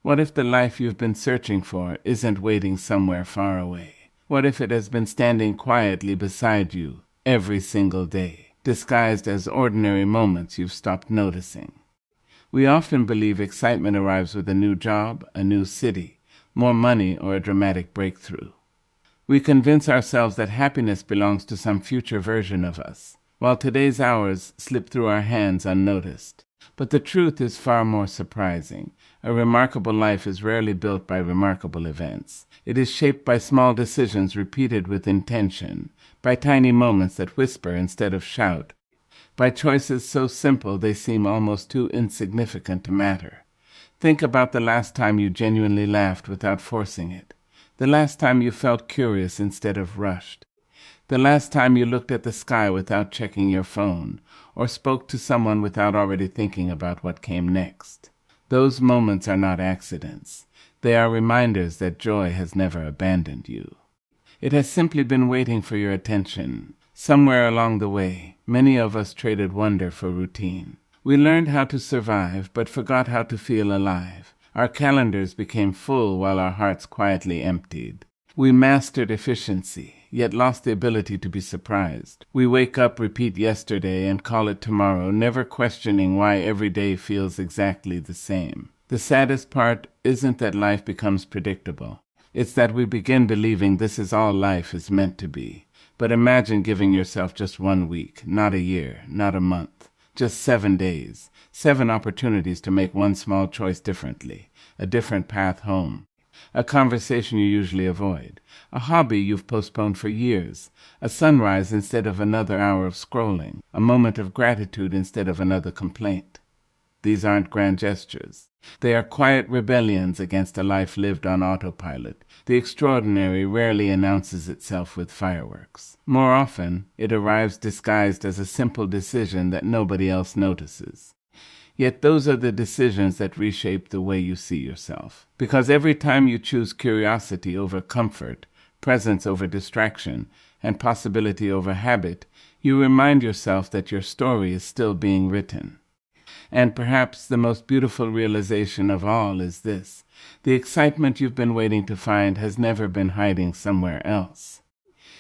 What if the life you've been searching for isn't waiting somewhere far away? What if it has been standing quietly beside you every single day, disguised as ordinary moments you've stopped noticing? We often believe excitement arrives with a new job, a new city, more money, or a dramatic breakthrough. We convince ourselves that happiness belongs to some future version of us, while today's hours slip through our hands unnoticed. But the truth is far more surprising. A remarkable life is rarely built by remarkable events. It is shaped by small decisions repeated with intention, by tiny moments that whisper instead of shout, by choices so simple they seem almost too insignificant to matter. Think about the last time you genuinely laughed without forcing it, the last time you felt curious instead of rushed, the last time you looked at the sky without checking your phone, or spoke to someone without already thinking about what came next. Those moments are not accidents. They are reminders that joy has never abandoned you. It has simply been waiting for your attention. Somewhere along the way, many of us traded wonder for routine. We learned how to survive, but forgot how to feel alive. Our calendars became full while our hearts quietly emptied. We mastered efficiency, yet lost the ability to be surprised. We wake up, repeat yesterday, and call it tomorrow, never questioning why every day feels exactly the same. The saddest part isn't that life becomes predictable. It's that we begin believing this is all life is meant to be. But imagine giving yourself just 1 week, not a year, not a month, just 7 days, 7 opportunities to make one small choice differently, a different path home, a conversation you usually avoid, a hobby you've postponed for years, a sunrise instead of another hour of scrolling, a moment of gratitude instead of another complaint. These aren't grand gestures. They are quiet rebellions against a life lived on autopilot. The extraordinary rarely announces itself with fireworks. More often, it arrives disguised as a simple decision that nobody else notices. Yet those are the decisions that reshape the way you see yourself. Because every time you choose curiosity over comfort, presence over distraction, and possibility over habit, you remind yourself that your story is still being written. And perhaps the most beautiful realization of all is this: the excitement you've been waiting to find has never been hiding somewhere else.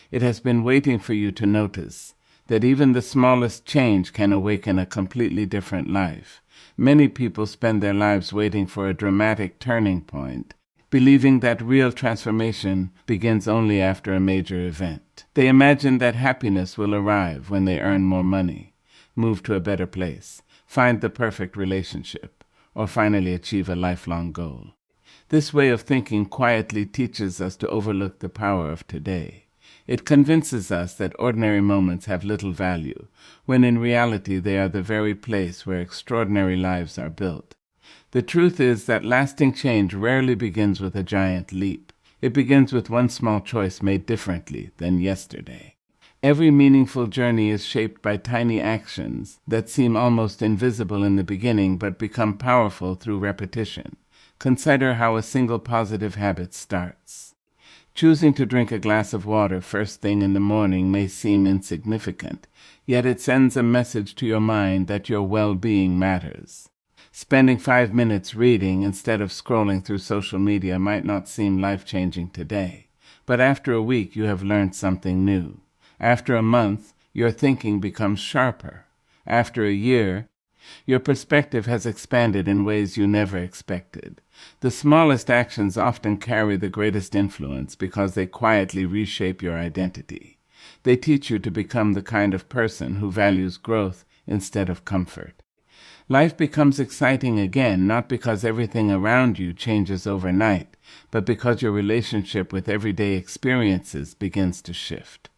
It has been waiting for you to notice that even the smallest change can awaken a completely different life. Many people spend their lives waiting for a dramatic turning point, believing that real transformation begins only after a major event. They imagine that happiness will arrive when they earn more money, move to a better place, find the perfect relationship, or finally achieve a lifelong goal. This way of thinking quietly teaches us to overlook the power of today. It convinces us that ordinary moments have little value, when in reality they are the very place where extraordinary lives are built. The truth is that lasting change rarely begins with a giant leap. It begins with one small choice made differently than yesterday. Every meaningful journey is shaped by tiny actions that seem almost invisible in the beginning but become powerful through repetition. Consider how a single positive habit starts. Choosing to drink a glass of water first thing in the morning may seem insignificant, yet it sends a message to your mind that your well-being matters. Spending 5 minutes reading instead of scrolling through social media might not seem life-changing today, but after a week you have learned something new. After a month, your thinking becomes sharper. After a year, your perspective has expanded in ways you never expected. The smallest actions often carry the greatest influence because they quietly reshape your identity. They teach you to become the kind of person who values growth instead of comfort. Life becomes exciting again, not because everything around you changes overnight, but because your relationship with everyday experiences begins to shift.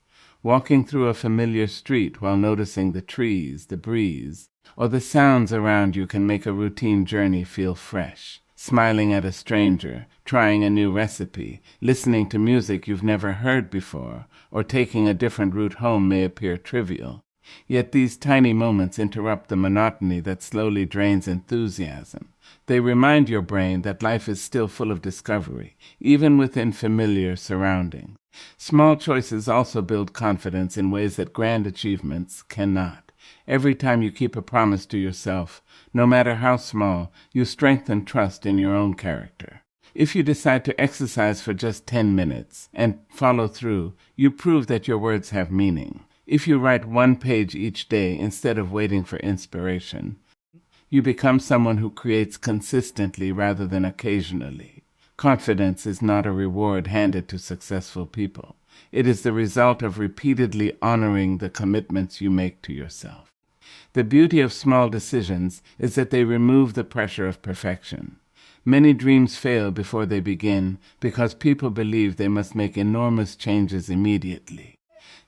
Walking through a familiar street while noticing the trees, the breeze, or the sounds around you can make a routine journey feel fresh. Smiling at a stranger, trying a new recipe, listening to music you've never heard before, or taking a different route home may appear trivial. Yet these tiny moments interrupt the monotony that slowly drains enthusiasm. They remind your brain that life is still full of discovery, even within familiar surroundings. Small choices also build confidence in ways that grand achievements cannot. Every time you keep a promise to yourself, no matter how small, you strengthen trust in your own character. If you decide to exercise for just 10 minutes and follow through, you prove that your words have meaning. If you write 1 page each day instead of waiting for inspiration, you become someone who creates consistently rather than occasionally. Confidence is not a reward handed to successful people. It is the result of repeatedly honoring the commitments you make to yourself. The beauty of small decisions is that they remove the pressure of perfection. Many dreams fail before they begin because people believe they must make enormous changes immediately.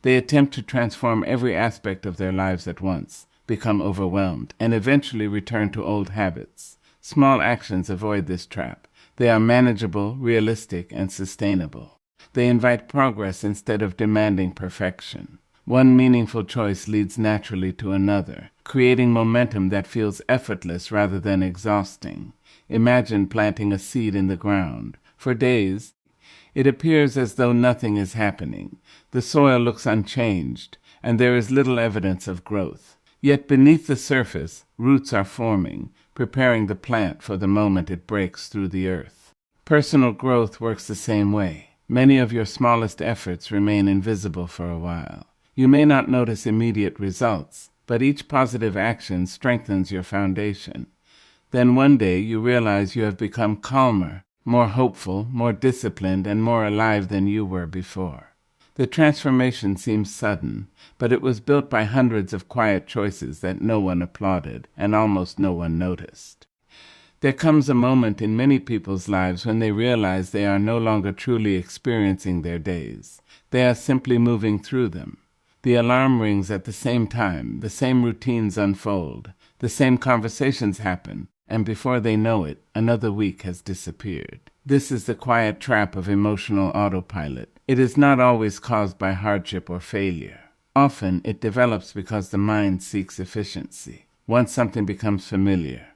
They attempt to transform every aspect of their lives at once, become overwhelmed, and eventually return to old habits. Small actions avoid this trap. They are manageable, realistic, and sustainable. They invite progress instead of demanding perfection. One meaningful choice leads naturally to another, creating momentum that feels effortless rather than exhausting. Imagine planting a seed in the ground. For days, it appears as though nothing is happening. The soil looks unchanged, and there is little evidence of growth. Yet beneath the surface, roots are forming, preparing the plant for the moment it breaks through the earth. Personal growth works the same way. Many of your smallest efforts remain invisible for a while. You may not notice immediate results, but each positive action strengthens your foundation. Then one day you realize you have become calmer, more hopeful, more disciplined, and more alive than you were before. The transformation seems sudden, but it was built by hundreds of quiet choices that no one applauded and almost no one noticed. There comes a moment in many people's lives when they realize they are no longer truly experiencing their days. They are simply moving through them. The alarm rings at the same time, the same routines unfold, the same conversations happen, and before they know it, another week has disappeared. This is the quiet trap of emotional autopilot. It is not always caused by hardship or failure. Often it develops because the mind seeks efficiency. Once something becomes familiar,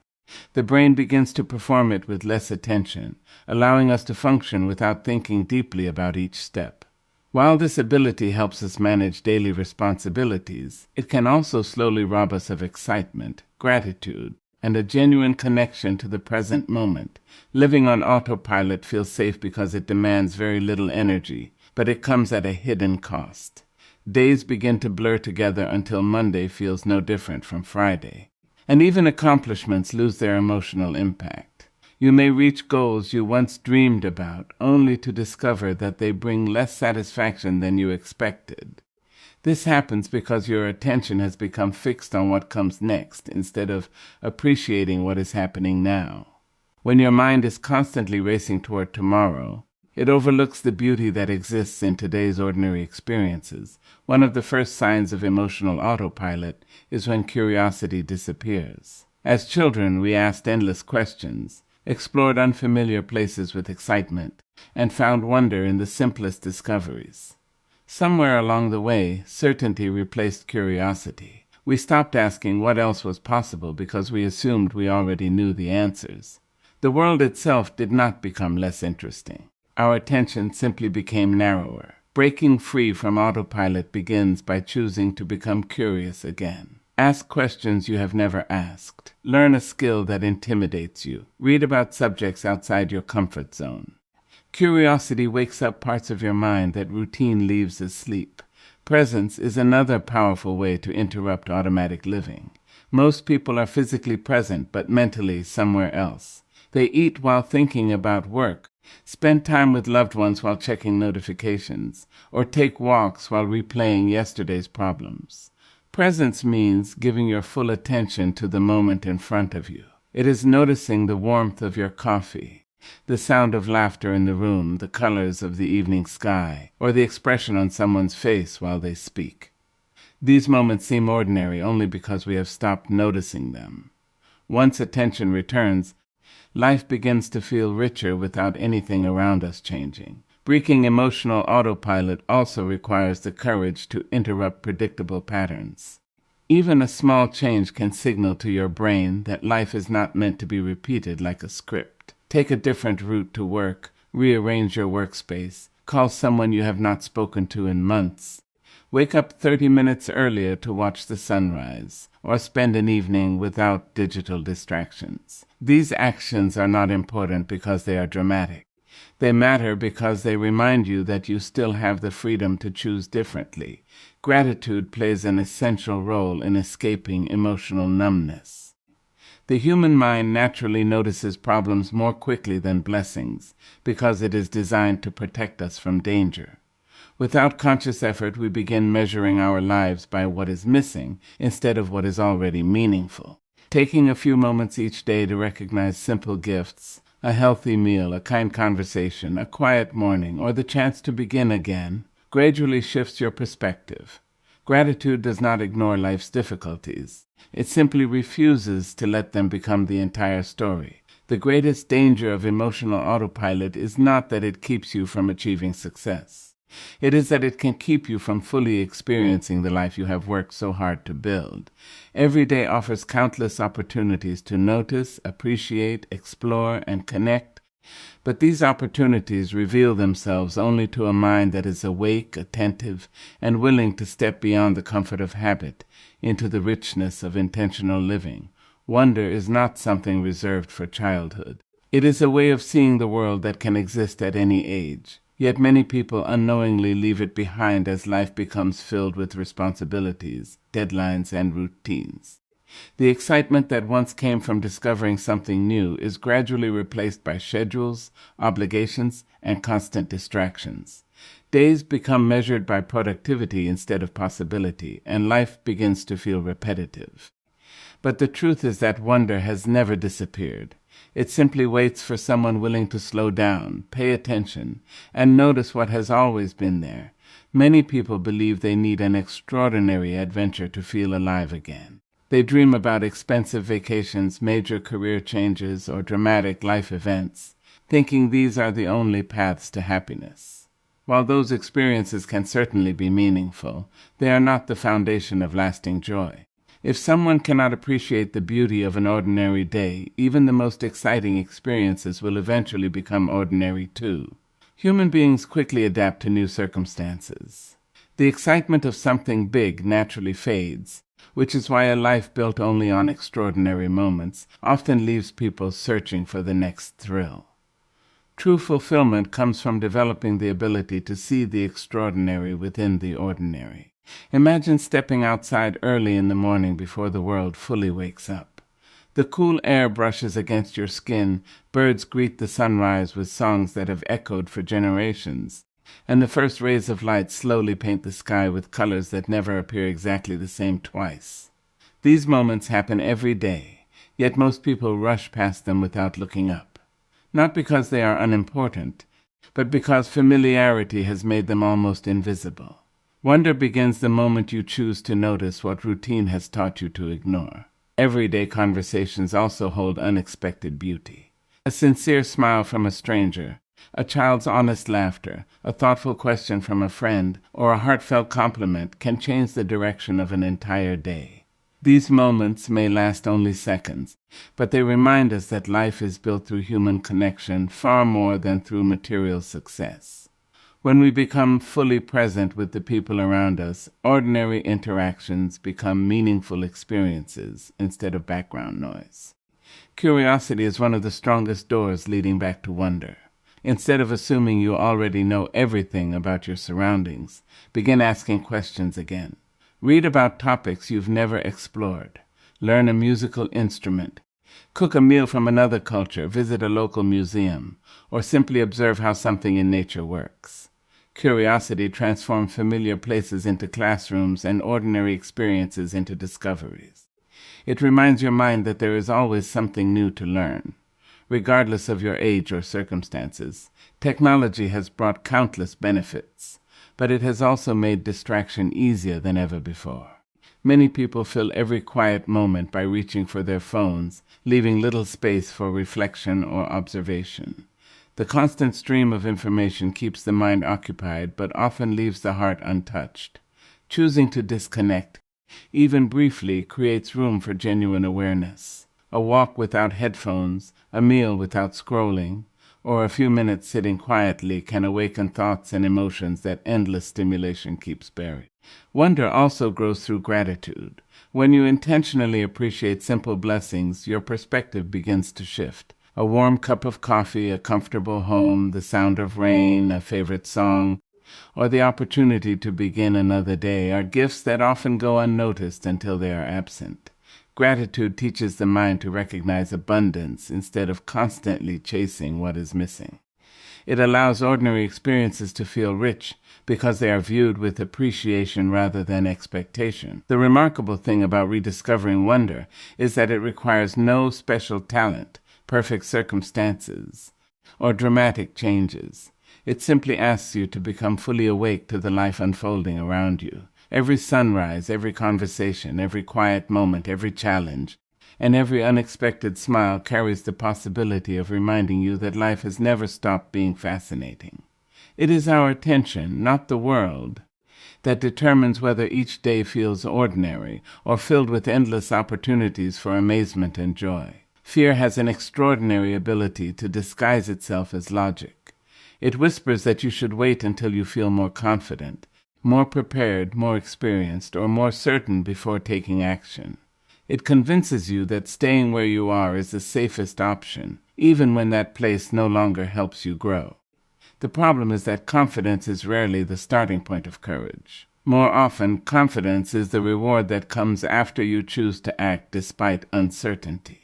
the brain begins to perform it with less attention, allowing us to function without thinking deeply about each step. While this ability helps us manage daily responsibilities, it can also slowly rob us of excitement, gratitude, and a genuine connection to the present moment. Living on autopilot feels safe because it demands very little energy, but it comes at a hidden cost. Days begin to blur together until Monday feels no different from Friday. And even accomplishments lose their emotional impact. You may reach goals you once dreamed about, only to discover that they bring less satisfaction than you expected. This happens because your attention has become fixed on what comes next instead of appreciating what is happening now. When your mind is constantly racing toward tomorrow, it overlooks the beauty that exists in today's ordinary experiences. One of the first signs of emotional autopilot is when curiosity disappears. As children, we asked endless questions, explored unfamiliar places with excitement, and found wonder in the simplest discoveries. Somewhere along the way, certainty replaced curiosity. We stopped asking what else was possible because we assumed we already knew the answers. The world itself did not become less interesting. Our attention simply became narrower. Breaking free from autopilot begins by choosing to become curious again. Ask questions you have never asked. Learn a skill that intimidates you. Read about subjects outside your comfort zone. Curiosity wakes up parts of your mind that routine leaves asleep. Presence is another powerful way to interrupt automatic living. Most people are physically present but mentally somewhere else. They eat while thinking about work, spend time with loved ones while checking notifications, or take walks while replaying yesterday's problems. Presence means giving your full attention to the moment in front of you. It is noticing the warmth of your coffee, the sound of laughter in the room, the colors of the evening sky, or the expression on someone's face while they speak. These moments seem ordinary only because we have stopped noticing them. Once attention returns, life begins to feel richer without anything around us changing. Breaking emotional autopilot also requires the courage to interrupt predictable patterns. Even a small change can signal to your brain that life is not meant to be repeated like a script. Take a different route to work, rearrange your workspace, call someone you have not spoken to in months. Wake up 30 minutes earlier to watch the sunrise, or spend an evening without digital distractions. These actions are not important because they are dramatic. They matter because they remind you that you still have the freedom to choose differently. Gratitude plays an essential role in escaping emotional numbness. The human mind naturally notices problems more quickly than blessings because it is designed to protect us from danger. Without conscious effort, we begin measuring our lives by what is missing instead of what is already meaningful. Taking a few moments each day to recognize simple gifts, a healthy meal, a kind conversation, a quiet morning, or the chance to begin again, gradually shifts your perspective. Gratitude does not ignore life's difficulties. It simply refuses to let them become the entire story. The greatest danger of emotional autopilot is not that it keeps you from achieving success. It is that it can keep you from fully experiencing the life you have worked so hard to build. Every day offers countless opportunities to notice, appreciate, explore, and connect, but these opportunities reveal themselves only to a mind that is awake, attentive, and willing to step beyond the comfort of habit into the richness of intentional living. Wonder is not something reserved for childhood. It is a way of seeing the world that can exist at any age. Yet many people unknowingly leave it behind as life becomes filled with responsibilities, deadlines, and routines. The excitement that once came from discovering something new is gradually replaced by schedules, obligations, and constant distractions. Days become measured by productivity instead of possibility, and life begins to feel repetitive. But the truth is that wonder has never disappeared. It simply waits for someone willing to slow down, pay attention, and notice what has always been there. Many people believe they need an extraordinary adventure to feel alive again. They dream about expensive vacations, major career changes, or dramatic life events, thinking these are the only paths to happiness. While those experiences can certainly be meaningful, they are not the foundation of lasting joy. If someone cannot appreciate the beauty of an ordinary day, even the most exciting experiences will eventually become ordinary too. Human beings quickly adapt to new circumstances. The excitement of something big naturally fades, which is why a life built only on extraordinary moments often leaves people searching for the next thrill. True fulfillment comes from developing the ability to see the extraordinary within the ordinary. Imagine stepping outside early in the morning before the world fully wakes up. The cool air brushes against your skin, birds greet the sunrise with songs that have echoed for generations, and the first rays of light slowly paint the sky with colors that never appear exactly the same twice. These moments happen every day, yet most people rush past them without looking up. Not because they are unimportant, but because familiarity has made them almost invisible. Wonder begins the moment you choose to notice what routine has taught you to ignore. Everyday conversations also hold unexpected beauty. A sincere smile from a stranger, a child's honest laughter, a thoughtful question from a friend, or a heartfelt compliment can change the direction of an entire day. These moments may last only seconds, but they remind us that life is built through human connection far more than through material success. When we become fully present with the people around us, ordinary interactions become meaningful experiences instead of background noise. Curiosity is one of the strongest doors leading back to wonder. Instead of assuming you already know everything about your surroundings, begin asking questions again. Read about topics you've never explored. Learn a musical instrument. Cook a meal from another culture, visit a local museum, or simply observe how something in nature works. Curiosity transforms familiar places into classrooms and ordinary experiences into discoveries. It reminds your mind that there is always something new to learn. Regardless of your age or circumstances, technology has brought countless benefits, but it has also made distraction easier than ever before. Many people fill every quiet moment by reaching for their phones, leaving little space for reflection or observation. The constant stream of information keeps the mind occupied, but often leaves the heart untouched. Choosing to disconnect, even briefly, creates room for genuine awareness. A walk without headphones, a meal without scrolling, or a few minutes sitting quietly can awaken thoughts and emotions that endless stimulation keeps buried. Wonder also grows through gratitude. When you intentionally appreciate simple blessings, your perspective begins to shift. A warm cup of coffee, a comfortable home, the sound of rain, a favorite song, or the opportunity to begin another day are gifts that often go unnoticed until they are absent. Gratitude teaches the mind to recognize abundance instead of constantly chasing what is missing. It allows ordinary experiences to feel rich because they are viewed with appreciation rather than expectation. The remarkable thing about rediscovering wonder is that it requires no special talent, perfect circumstances, or dramatic changes. It simply asks you to become fully awake to the life unfolding around you. Every sunrise, every conversation, every quiet moment, every challenge, and every unexpected smile carries the possibility of reminding you that life has never stopped being fascinating. It is our attention, not the world, that determines whether each day feels ordinary or filled with endless opportunities for amazement and joy. Fear has an extraordinary ability to disguise itself as logic. It whispers that you should wait until you feel more confident, more prepared, more experienced, or more certain before taking action. It convinces you that staying where you are is the safest option, even when that place no longer helps you grow. The problem is that confidence is rarely the starting point of courage. More often, confidence is the reward that comes after you choose to act despite uncertainty.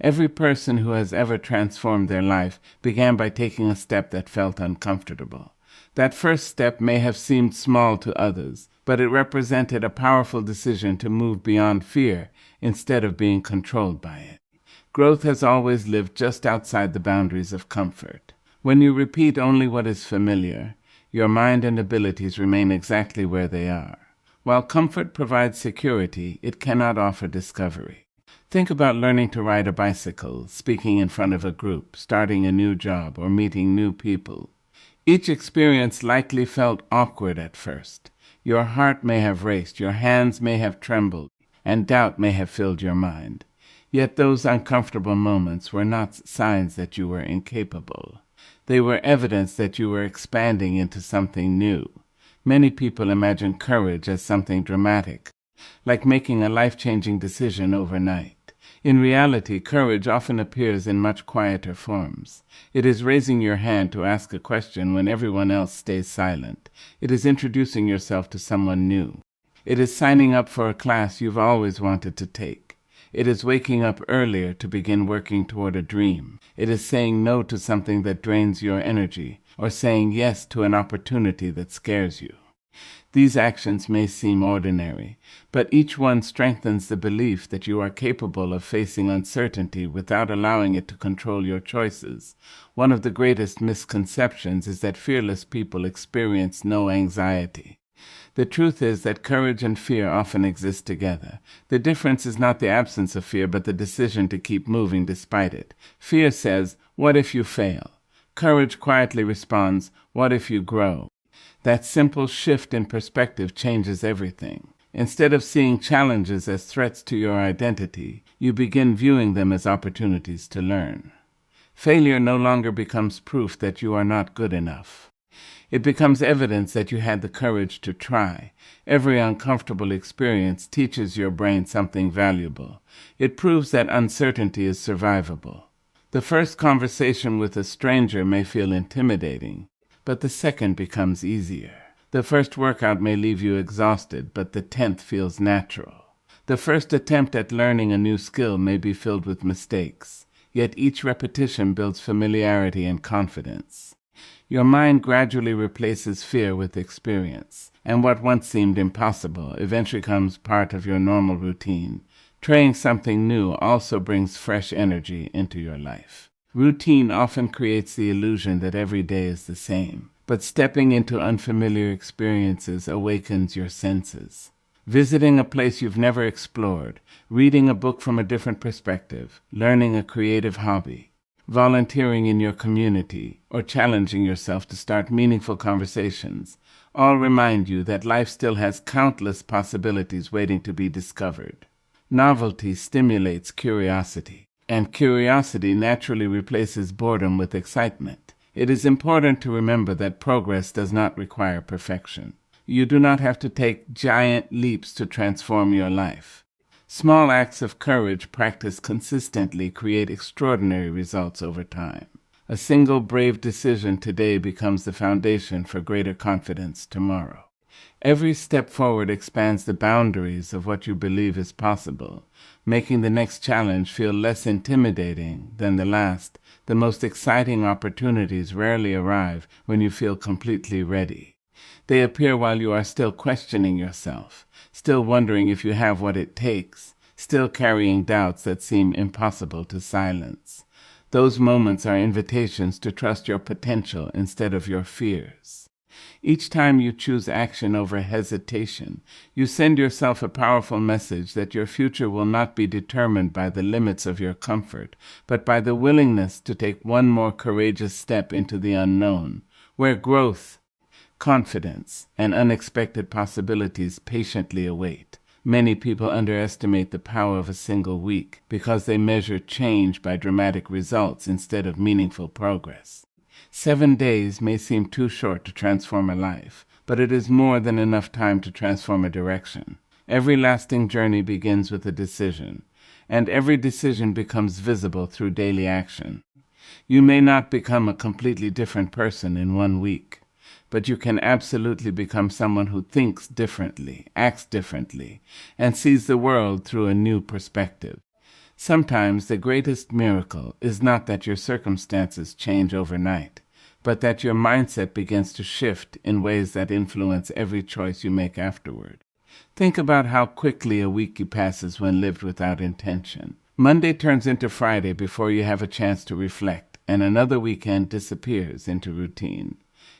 Every person who has ever transformed their life began by taking a step that felt uncomfortable. That first step may have seemed small to others, but it represented a powerful decision to move beyond fear instead of being controlled by it. Growth has always lived just outside the boundaries of comfort. When you repeat only what is familiar, your mind and abilities remain exactly where they are. While comfort provides security, it cannot offer discovery. Think about learning to ride a bicycle, speaking in front of a group, starting a new job, or meeting new people. Each experience likely felt awkward at first. Your heart may have raced, your hands may have trembled, and doubt may have filled your mind. Yet those uncomfortable moments were not signs that you were incapable. They were evidence that you were expanding into something new. Many people imagine courage as something dramatic, like making a life-changing decision overnight. In reality, courage often appears in much quieter forms. It is raising your hand to ask a question when everyone else stays silent. It is introducing yourself to someone new. It is signing up for a class you've always wanted to take. It is waking up earlier to begin working toward a dream. It is saying no to something that drains your energy, or saying yes to an opportunity that scares you. These actions may seem ordinary, but each one strengthens the belief that you are capable of facing uncertainty without allowing it to control your choices. One of the greatest misconceptions is that fearless people experience no anxiety. The truth is that courage and fear often exist together. The difference is not the absence of fear, but the decision to keep moving despite it. Fear says, "What if you fail?" Courage quietly responds, "What if you grow?" That simple shift in perspective changes everything. Instead of seeing challenges as threats to your identity, you begin viewing them as opportunities to learn. Failure no longer becomes proof that you are not good enough. It becomes evidence that you had the courage to try. Every uncomfortable experience teaches your brain something valuable. It proves that uncertainty is survivable. The first conversation with a stranger may feel intimidating, but the second becomes easier. The first workout may leave you exhausted, but the 10th feels natural. The first attempt at learning a new skill may be filled with mistakes, yet each repetition builds familiarity and confidence. Your mind gradually replaces fear with experience, and what once seemed impossible eventually becomes part of your normal routine. Trying something new also brings fresh energy into your life. Routine often creates the illusion that every day is the same, but stepping into unfamiliar experiences awakens your senses. Visiting a place you've never explored, reading a book from a different perspective, learning a creative hobby, volunteering in your community, or challenging yourself to start meaningful conversations, all remind you that life still has countless possibilities waiting to be discovered. Novelty stimulates curiosity. And curiosity naturally replaces boredom with excitement. It is important to remember that progress does not require perfection. You do not have to take giant leaps to transform your life. Small acts of courage practiced consistently create extraordinary results over time. A single brave decision today becomes the foundation for greater confidence tomorrow. Every step forward expands the boundaries of what you believe is possible, making the next challenge feel less intimidating than the last. The most exciting opportunities rarely arrive when you feel completely ready. They appear while you are still questioning yourself, still wondering if you have what it takes, still carrying doubts that seem impossible to silence. Those moments are invitations to trust your potential instead of your fears. Each time you choose action over hesitation, you send yourself a powerful message that your future will not be determined by the limits of your comfort, but by the willingness to take one more courageous step into the unknown, where growth, confidence, and unexpected possibilities patiently await. Many people underestimate the power of a single week because they measure change by dramatic results instead of meaningful progress. 7 days may seem too short to transform a life, but it is more than enough time to transform a direction. Every lasting journey begins with a decision, and every decision becomes visible through daily action. You may not become a completely different person in 1 week, but you can absolutely become someone who thinks differently, acts differently, and sees the world through a new perspective. Sometimes the greatest miracle is not that your circumstances change overnight, but that your mindset begins to shift in ways that influence every choice you make afterward. Think about how quickly a week passes when lived without intention. Monday turns into Friday before you have a chance to reflect, and another weekend disappears into routine.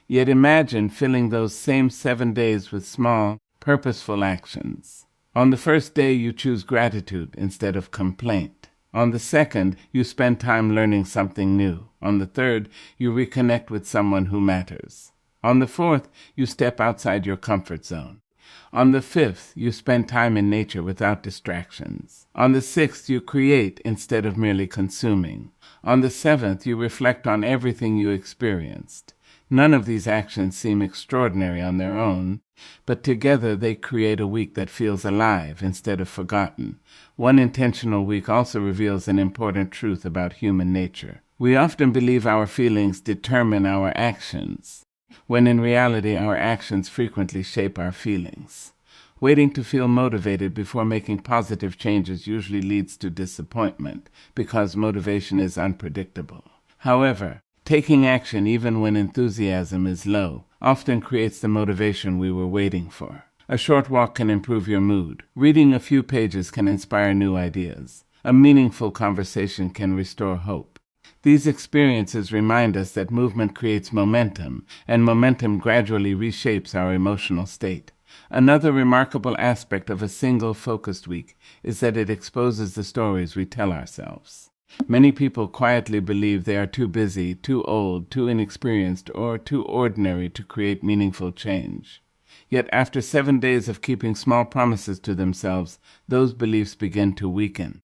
Yet imagine filling those same 7 days with small, purposeful actions. On the first day, you choose gratitude instead of complaint. On the second, you spend time learning something new. On the third, you reconnect with someone who matters. On the fourth, you step outside your comfort zone. On the fifth, you spend time in nature without distractions. On the sixth, you create instead of merely consuming. On the seventh, you reflect on everything you experienced. None of these actions seem extraordinary on their own, but together they create a week that feels alive instead of forgotten. One intentional week also reveals an important truth about human nature. We often believe our feelings determine our actions, when in reality our actions frequently shape our feelings. Waiting to feel motivated before making positive changes usually leads to disappointment because motivation is unpredictable. However, taking action even when enthusiasm is low often creates the motivation we were waiting for. A short walk can improve your mood. Reading a few pages can inspire new ideas. A meaningful conversation can restore hope. These experiences remind us that movement creates momentum, and momentum gradually reshapes our emotional state. Another remarkable aspect of a single focused week is that it exposes the stories we tell ourselves. Many people quietly believe they are too busy, too old, too inexperienced, or too ordinary to create meaningful change. Yet after 7 days of keeping small promises to themselves, those beliefs begin to weaken.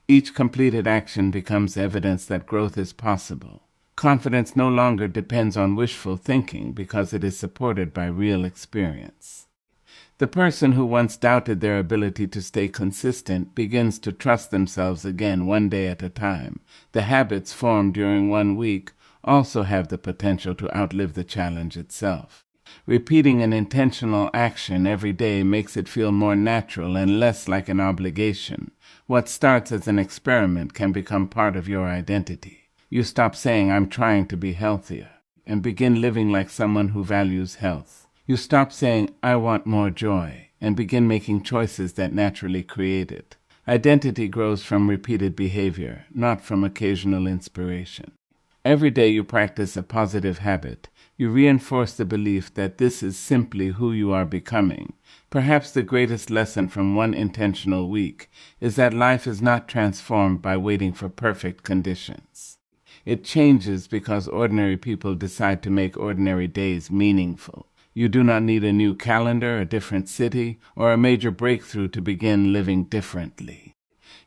Each completed action becomes evidence that growth is possible. Confidence no longer depends on wishful thinking because it is supported by real experience. The person who once doubted their ability to stay consistent begins to trust themselves again 1 day at a time. The habits formed during 1 week also have the potential to outlive the challenge itself. Repeating an intentional action every day makes it feel more natural and less like an obligation. What starts as an experiment can become part of your identity. You stop saying, "I'm trying to be healthier," and begin living like someone who values health. You stop saying, "I want more joy," and begin making choices that naturally create it. Identity grows from repeated behavior, not from occasional inspiration. Every day you practice a positive habit, you reinforce the belief that this is simply who you are becoming. Perhaps the greatest lesson from 1 intentional week is that life is not transformed by waiting for perfect conditions. It changes because ordinary people decide to make ordinary days meaningful. You do not need a new calendar, a different city, or a major breakthrough to begin living differently.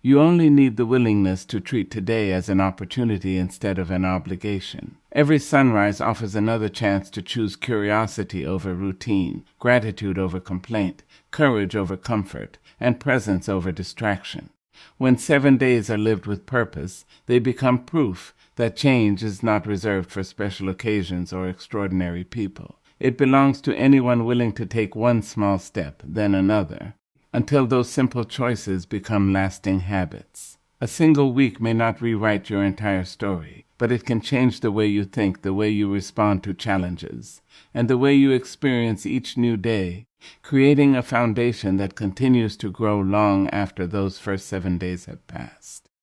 You only need the willingness to treat today as an opportunity instead of an obligation. Every sunrise offers another chance to choose curiosity over routine, gratitude over complaint, courage over comfort, and presence over distraction. When 7 days are lived with purpose, they become proof that change is not reserved for special occasions or extraordinary people. It belongs to anyone willing to take one small step, then another, until those simple choices become lasting habits. A single week may not rewrite your entire story, but it can change the way you think, the way you respond to challenges, and the way you experience each new day, creating a foundation that continues to grow long after those first 7 days have passed.